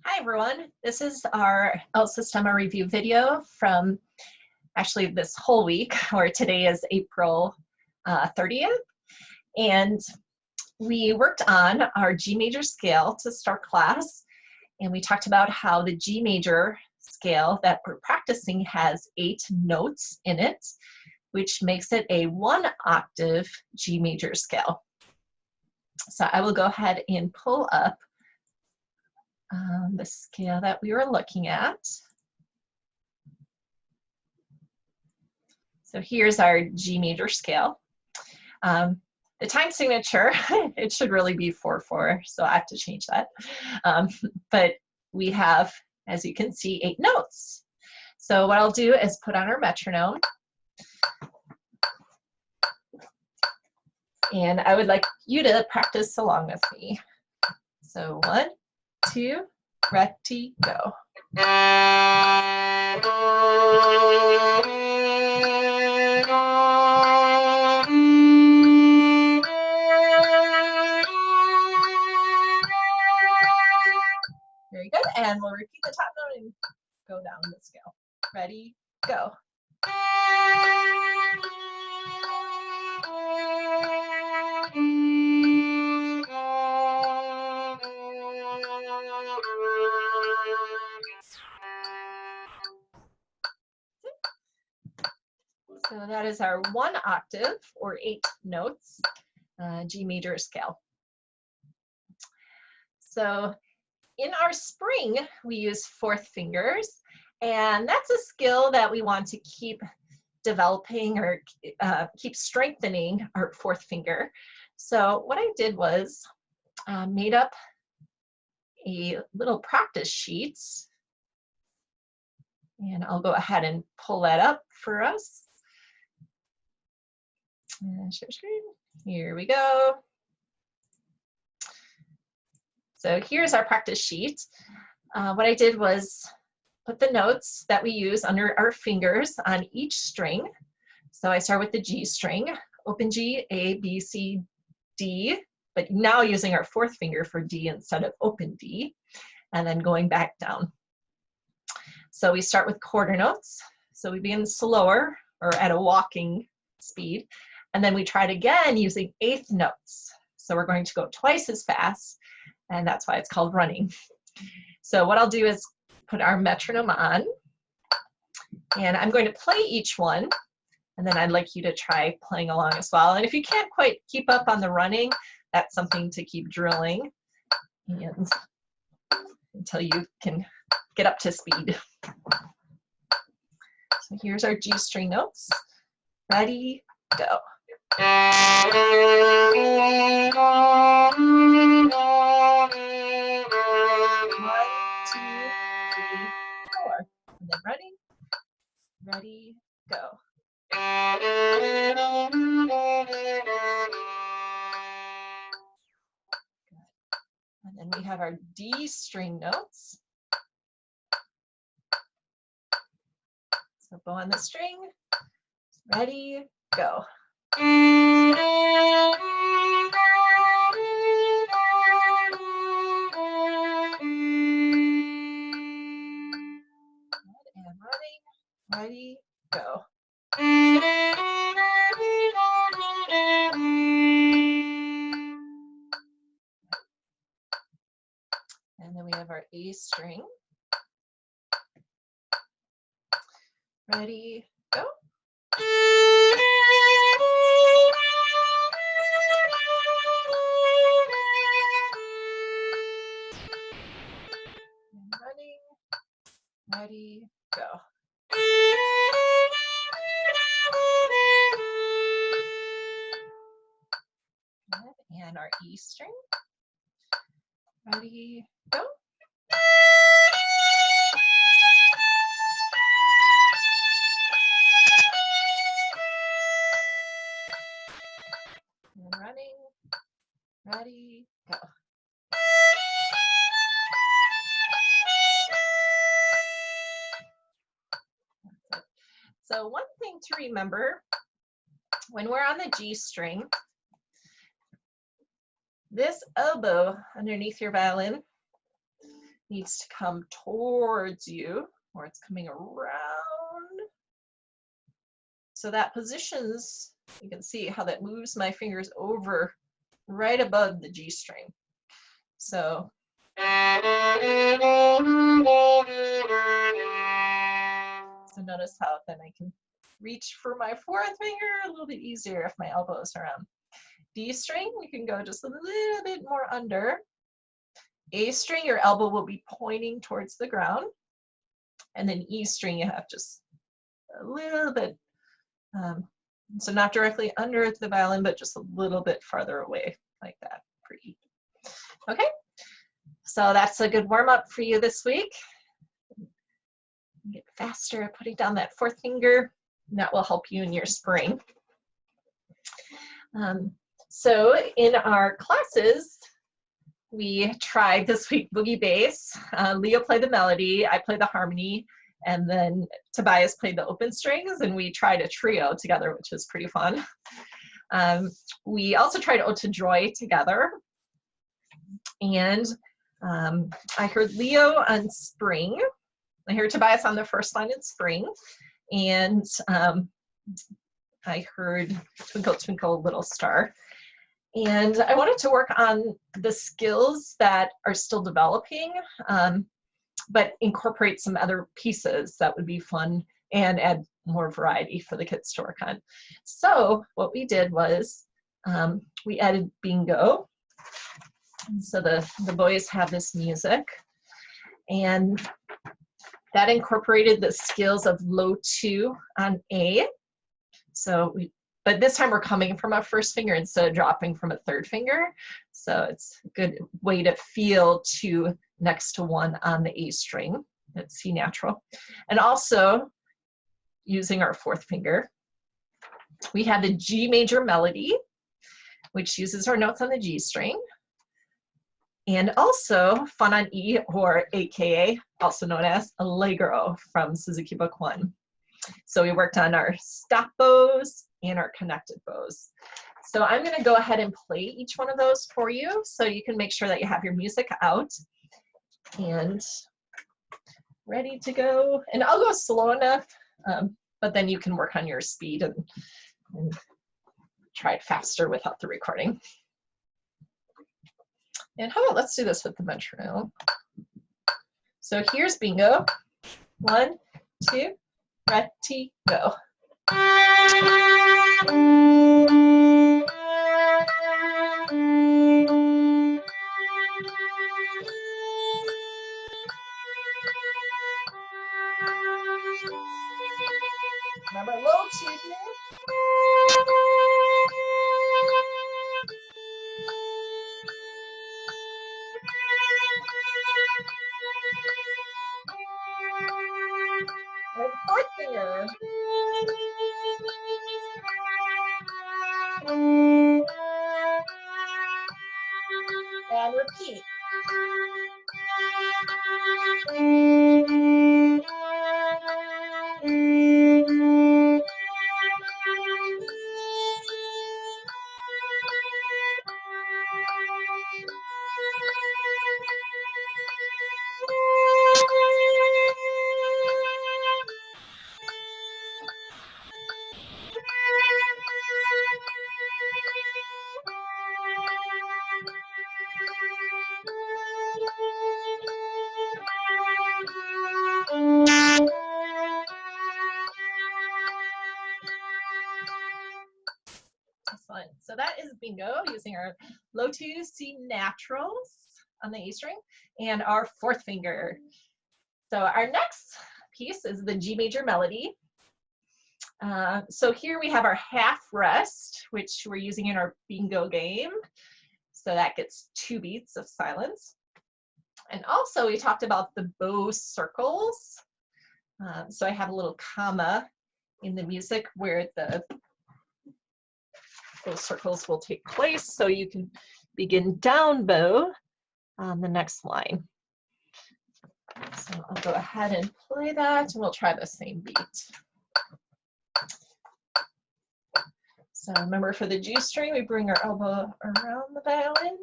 Hi everyone, this is our El Sistema review video from actually this whole week, or today is April 30th, and we worked on our G major scale to start class, and we talked about how the G major scale that we're practicing has 8 notes in it, which makes it a 1-octave G major scale. So I will go ahead and pull up the scale that we were looking at. So here's our G major scale. The time signature, it should really be 4/4, so I have to change that. But we have, as you can see, 8 notes. So what I'll do is put on our metronome. And I would like you to practice along with me. So 1, 2, ready, go. Very good, and we'll repeat the top note and go down the scale. Ready, go. So that is our 1-octave, or 8 notes, G major scale. So in our spring, we use 4th fingers, and that's a skill that we want to keep developing or keep strengthening our 4th finger. So what I did was made up a little practice sheet, and I'll go ahead and pull that up for us. Share screen. Here we go. So here's our practice sheet. What I did was put the notes that we use under our fingers on each string. So I start with the G string, open G, A, B, C, D, but now using our 4th finger for D instead of open D, and then going back down. So we start with quarter notes. So we begin slower, or at a walking speed, and then we try it again using 8th notes. So we're going to go twice as fast, and that's why it's called running. So what I'll do is put our metronome on, and I'm going to play each one, and then I'd like you to try playing along as well. And if you can't quite keep up on the running, that's something to keep drilling and until you can get up to speed. So here's our G string notes. Ready, go. 1, 2, 3, 4. And then ready, go. Good. And then we have our D string notes. So bow on the string. Ready, go. And running, ready, go. And then we have our A string. Ready, go. And running, ready, go. And our E string. Ready, go. And running, ready, go. So one thing to remember when we're on the G string, this elbow underneath your violin needs to come towards you, or it's coming around. So that positions, you can see how that moves my fingers over right above the G string. So notice how then I can reach for my fourth finger a little bit easier if my elbow is around. D string, you can go just a little bit more under. A string, your elbow will be pointing towards the ground. And then E string, you have just a little bit, so not directly under the violin, but just a little bit farther away, like that for E. Okay, so that's a good warm up for you this week. Get faster at putting down that fourth finger, and that will help you in your spring. So in our classes, we tried this week boogie bass. Leo played the melody, I played the harmony, and then Tobias played the open strings, and we tried a trio together, which was pretty fun. We also tried Ode to Joy together, and I heard Leo on spring. I heard Tobias on the first line in spring, and I heard Twinkle, Twinkle, Little Star. And I wanted to work on the skills that are still developing, but incorporate some other pieces that would be fun and add more variety for the kids to work on. So what we did was we added bingo. So the boys have this music, and that incorporated the skills of low 2 on A. So but this time we're coming from a first finger instead of dropping from a third finger. So it's a good way to feel 2 next to 1 on the A string, that's C natural. And also using our fourth finger, we have the G major melody, which uses our notes on the G string. And also fun on E, or AKA, also known as Allegro from Suzuki Book 1. So we worked on our stop bows and our connected bows. So I'm going to go ahead and play each one of those for you, so you can make sure that you have your music out and ready to go. And I'll go slow enough, but then you can work on your speed and try it faster without the recording. And how about let's do this with the metronome. So here's bingo. 1, 2, ready, go. Remember, low 2 here. And fourth finger. And repeat. Excellent. So that is bingo, using our low 2 C naturals on the A string and our fourth finger. So our next piece is the G major melody. So here we have our half rest, which we're using in our bingo game. So that gets 2 beats of silence. And also we talked about the bow circles. So I have a little comma in the music where those circles will take place, so you can begin down bow on the next line. So I'll go ahead and play that, and we'll try the same beat. So remember, for the G string, we bring our elbow around the violin.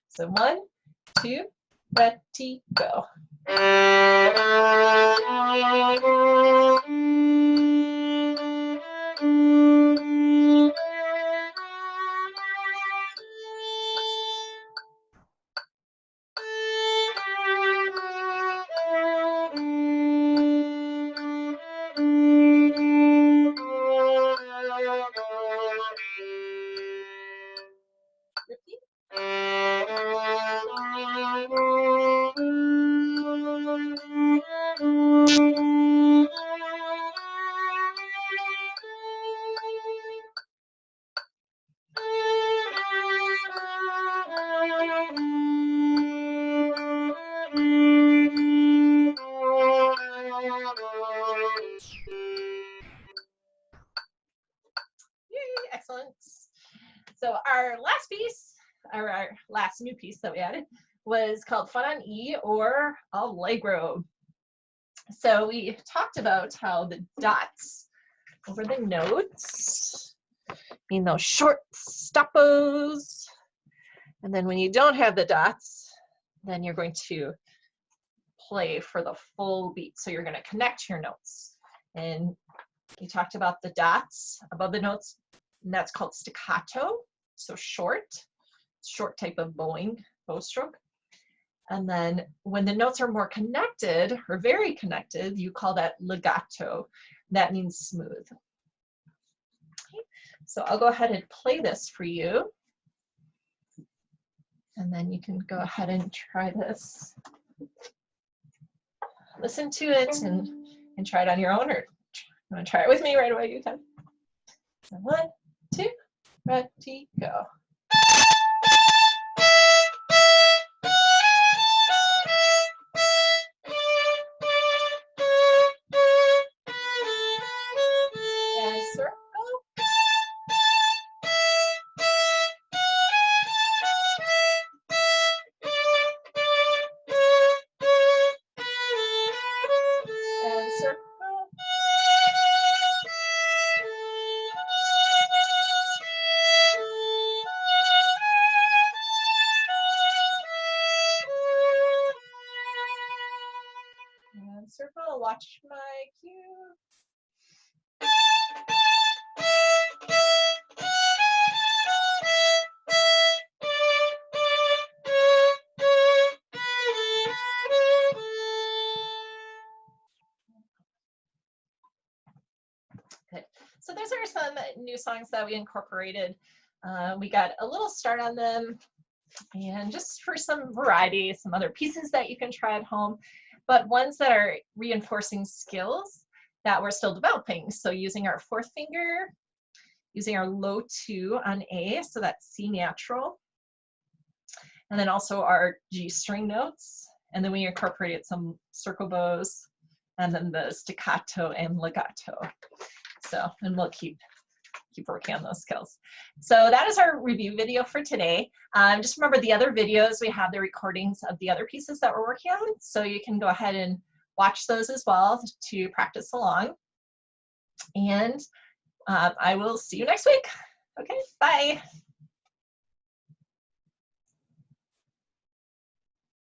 So 1, 2, ready, go. Repeat. Yay, excellent. So our last piece, or our last new piece that we added, was called Fun on E, or Allegro. So we talked about how the dots over the notes mean those short stoppos. And then when you don't have the dots, then you're going to play for the full beat. So you're going to connect your notes. And we talked about the dots above the notes, and that's called staccato. So short type of bow stroke. And then when the notes are more connected or very connected, you call that legato. That means smooth. Okay. So I'll go ahead and play this for you. And then you can go ahead and try this. Listen to it and try it on your own, or you want to try it with me right away, you can. So 1, 2, ready, go. And circle. And circle. And circle, watch my cue. Good. So those are some new songs that we incorporated. We got a little start on them, and just for some variety, some other pieces that you can try at home, but ones that are reinforcing skills that we're still developing. So using our 4th finger, using our low 2 on A, so that's C natural, and then also our G string notes, and then we incorporated some circle bows, and then the staccato and legato. So, and we'll keep working on those skills. So that is our review video for today. Just remember the other videos, we have the recordings of the other pieces that we're working on, so you can go ahead and watch those as well to practice along. And I will see you next week. Okay, bye.